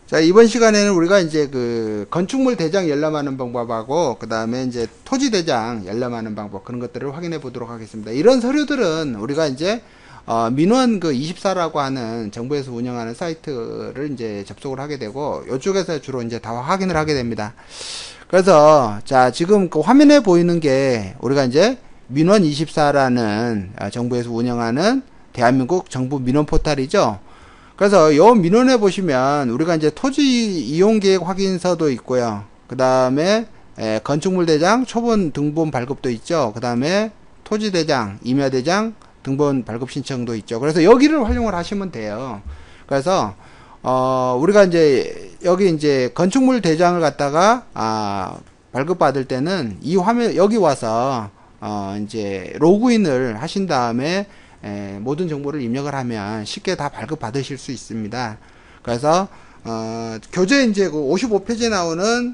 자, 이번 시간에는 우리가 이제 그 건축물 대장 열람하는 방법하고 그 다음에 이제 토지 대장 열람하는 방법 그런 것들을 확인해 보도록 하겠습니다. 이런 서류들은 우리가 이제 민원 그 24라고 하는 정부에서 운영하는 사이트를 이제 접속을 하게 되고 이쪽에서 주로 이제 다 확인을 하게 됩니다. 그래서 자, 지금 그 화면에 보이는 게 우리가 이제 민원 24라는 정부에서 운영하는 대한민국 정부 민원 포털이죠. 그래서 요 민원에 보시면 우리가 이제 토지 이용 계획 확인서도 있고요. 그 다음에 건축물 대장 초본 등본 발급도 있죠. 그 다음에 토지 대장, 임야 대장 등본 발급 신청도 있죠. 그래서 여기를 활용을 하시면 돼요. 그래서 우리가 이제 여기 이제 건축물 대장을 갖다가 발급 받을 때는 이 화면 여기 와서 이제 로그인을 하신 다음에 모든 정보를 입력을 하면 쉽게 다 발급 받으실 수 있습니다. 그래서 교재 이제 그 55페이지에 나오는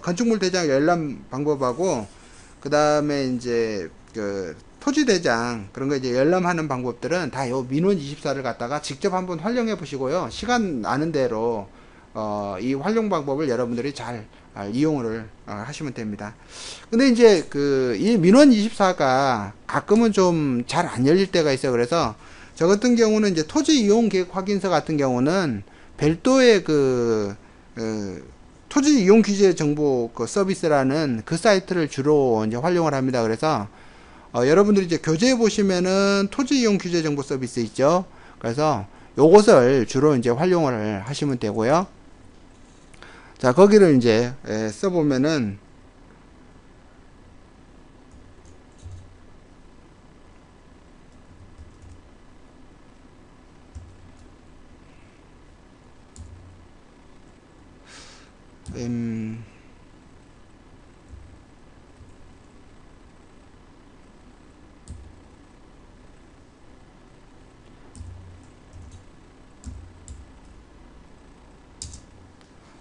건축물 대장 열람 방법하고 그 다음에 이제 그 토지 대장 그런 거 이제 열람하는 방법들은 다 요 민원 24를 갖다가 직접 한번 활용해 보시고요. 시간 나는 대로 이 활용 방법을 여러분들이 잘 이용을 하시면 됩니다. 근데 이제 이 민원 24가 가끔은 좀 잘 안 열릴 때가 있어요. 그래서 저 같은 경우는 이제 토지 이용 계획 확인서 같은 경우는 별도의 토지 이용 규제 정보 서비스라는 그 사이트를 주로 이제 활용을 합니다. 그래서 여러분들이 이제 교재에 보시면은 토지 이용 규제 정보 서비스 있죠. 그래서 요것을 주로 이제 활용을 하시면 되고요. 자, 거기를 이제 써보면은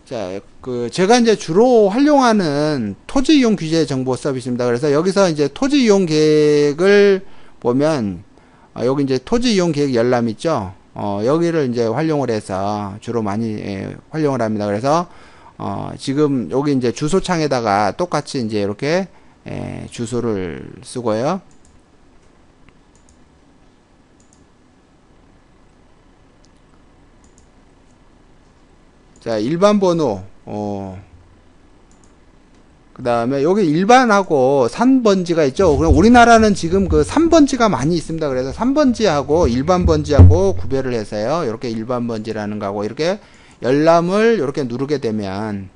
자, 제가 이제 주로 활용하는 토지 이용 규제 정보 서비스입니다. 그래서 여기서 이제 토지 이용 계획을 보면, 여기 이제 토지 이용 계획 열람 있죠? 여기를 이제 활용을 해서 주로 많이 활용을 합니다. 그래서, 지금 여기 이제 주소창에다가 똑같이 이제 이렇게 주소를 쓰고요. 자, 일반 번호, 그 다음에 여기 일반하고 3번지가 있죠. 그럼 우리나라는 지금 그 3번지가 많이 있습니다. 그래서 3번지하고 일반 번지하고 구별을 해서요. 이렇게 일반 번지라는 거하고 이렇게 열람을 이렇게 누르게 되면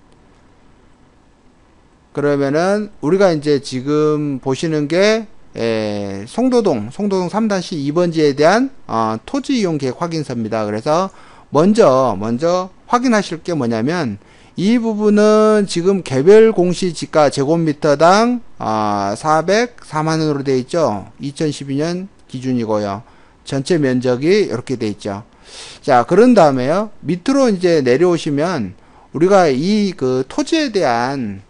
그러면은 우리가 이제 지금 보시는 게 송도동 3-2번지에 대한 토지 이용 계획 확인서입니다. 그래서 먼저 확인하실 게 뭐냐면 이 부분은 지금 개별 공시 지가 제곱미터당 404만원으로 되어 있죠. 2012년 기준이고요. 전체 면적이 이렇게 되어 있죠. 자, 그런 다음에요. 밑으로 이제 내려오시면 우리가 이 토지에 대한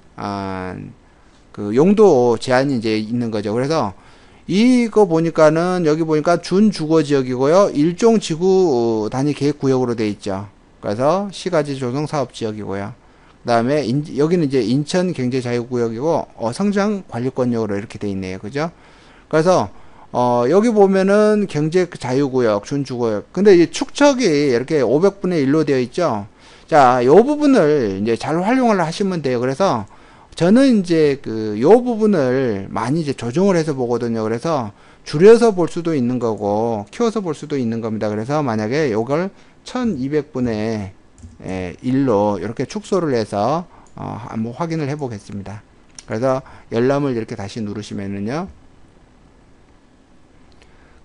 용도 제한이 이제 있는 거죠. 그래서 이거 보니까는 여기 보니까 준주거지역이고요. 일종 지구 단위 계획구역으로 되어 있죠. 그래서 시가지 조성 사업 지역이고요. 그 다음에 여기는 이제 인천 경제자유구역이고 성장 관리권역으로 이렇게 되어 있네요. 그죠? 그래서 여기 보면은 경제자유구역, 준주거역. 근데 이 축척이 이렇게 500분의 1로 되어 있죠. 자, 요 부분을 이제 잘 활용을 하시면 돼요. 그래서 저는 이제 요 부분을 많이 이제 조정을 해서 보거든요. 그래서 줄여서 볼 수도 있는 거고 키워서 볼 수도 있는 겁니다. 그래서 만약에 요걸 1200분의 1로 이렇게 축소를 해서 한번 확인을 해 보겠습니다. 그래서 열람을 이렇게 다시 누르시면은요.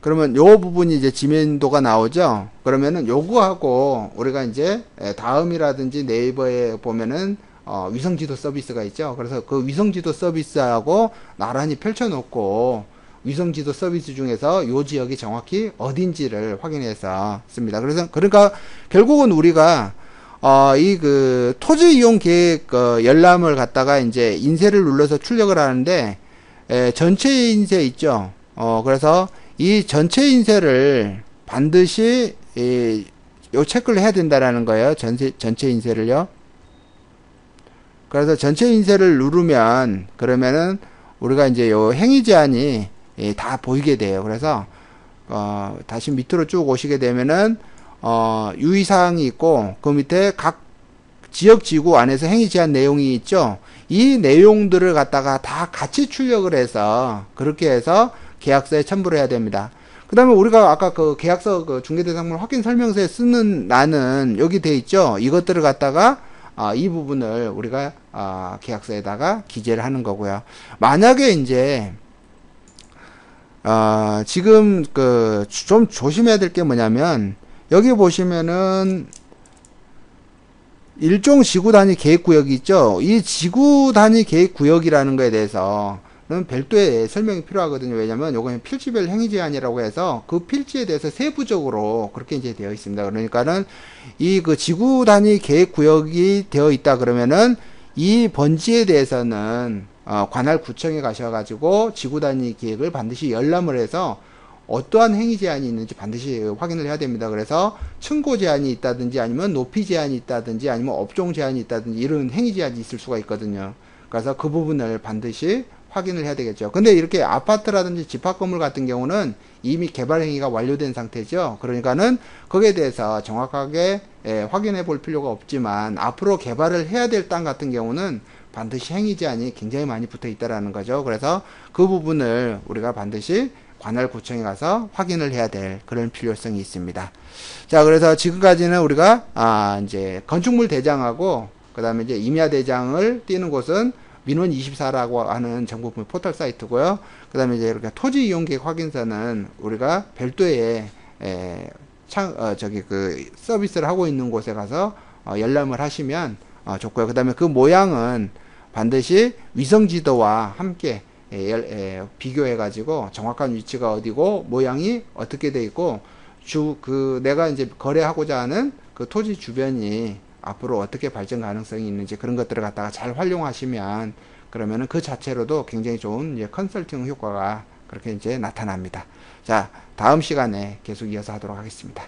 그러면 요 부분이 이제 지면도가 나오죠. 그러면은 요거하고 우리가 이제 다음이라든지 네이버에 보면은 위성지도 서비스가 있죠. 그래서 그 위성지도 서비스하고 나란히 펼쳐놓고 위성지도 서비스 중에서 요 지역이 정확히 어딘지를 확인해서 씁니다. 그래서 그러니까 결국은 우리가 이 토지 이용 계획 열람을 갖다가 이제 인쇄를 눌러서 출력을 하는데 전체 인쇄 있죠. 그래서 이 전체 인쇄를 반드시 요 체크를 해야 된다라는 거예요. 전체 인쇄를요. 그래서 전체 인쇄를 누르면 그러면은 우리가 이제 요 행위 제한이 다 보이게 돼요. 그래서 다시 밑으로 쭉 오시게 되면은 유의사항이 있고 그 밑에 각 지역 지구 안에서 행위 제한 내용이 있죠. 이 내용들을 갖다가 다 같이 출력을 해서 그렇게 해서 계약서에 첨부를 해야 됩니다. 그 다음에 우리가 아까 그 계약서 그 중개대상물 확인 설명서에 쓰는 란은 여기 돼 있죠. 이것들을 갖다가 이 부분을 우리가 계약서에다가 기재를 하는 거고요. 만약에 이제 지금 그 좀 조심해야 될 게 뭐냐면 여기 보시면은 일종 지구 단위 계획 구역이 있죠. 이 지구 단위 계획 구역이라는 거에 대해서는 별도의 설명이 필요하거든요. 왜냐면 요거는 필지별 행위 제한이라고 해서 그 필지에 대해서 세부적으로 그렇게 이제 되어 있습니다. 그러니까는 이 그 지구 단위 계획 구역이 되어 있다 그러면은 이 번지에 대해서는 관할 구청에 가셔가지고 지구 단위 계획을 반드시 열람을 해서 어떠한 행위 제한이 있는지 반드시 확인을 해야 됩니다. 그래서 층고 제한이 있다든지 아니면 높이 제한이 있다든지 아니면 업종 제한이 있다든지 이런 행위 제한이 있을 수가 있거든요. 그래서 그 부분을 반드시 확인을 해야 되겠죠. 근데 이렇게 아파트라든지 집합 건물 같은 경우는 이미 개발 행위가 완료된 상태죠. 그러니까는 거기에 대해서 정확하게 확인해 볼 필요가 없지만 앞으로 개발을 해야 될 땅 같은 경우는 반드시 행위 제한이 굉장히 많이 붙어 있다라는 거죠. 그래서 그 부분을 우리가 반드시 관할 구청에 가서 확인을 해야 될 그런 필요성이 있습니다. 자, 그래서 지금까지는 우리가 이제 건축물 대장하고 그다음에 이제 임야 대장을 띄는 곳은 민원24라고 하는 정부 포털 사이트고요. 그다음에 이제 이렇게 토지 이용 계획 확인서는 우리가 별도의 저기 그 서비스를 하고 있는 곳에 가서 열람을 하시면 좋고요. 그다음에 그 모양은 반드시 위성 지도와 함께 비교해 가지고 정확한 위치가 어디고 모양이 어떻게 돼 있고 내가 이제 거래하고자 하는 그 토지 주변이 앞으로 어떻게 발전 가능성이 있는지 그런 것들을 갖다가 잘 활용하시면 그러면은 그 자체로도 굉장히 좋은 이제 컨설팅 효과가 그렇게 이제 나타납니다. 자, 다음 시간에 계속 이어서 하도록 하겠습니다.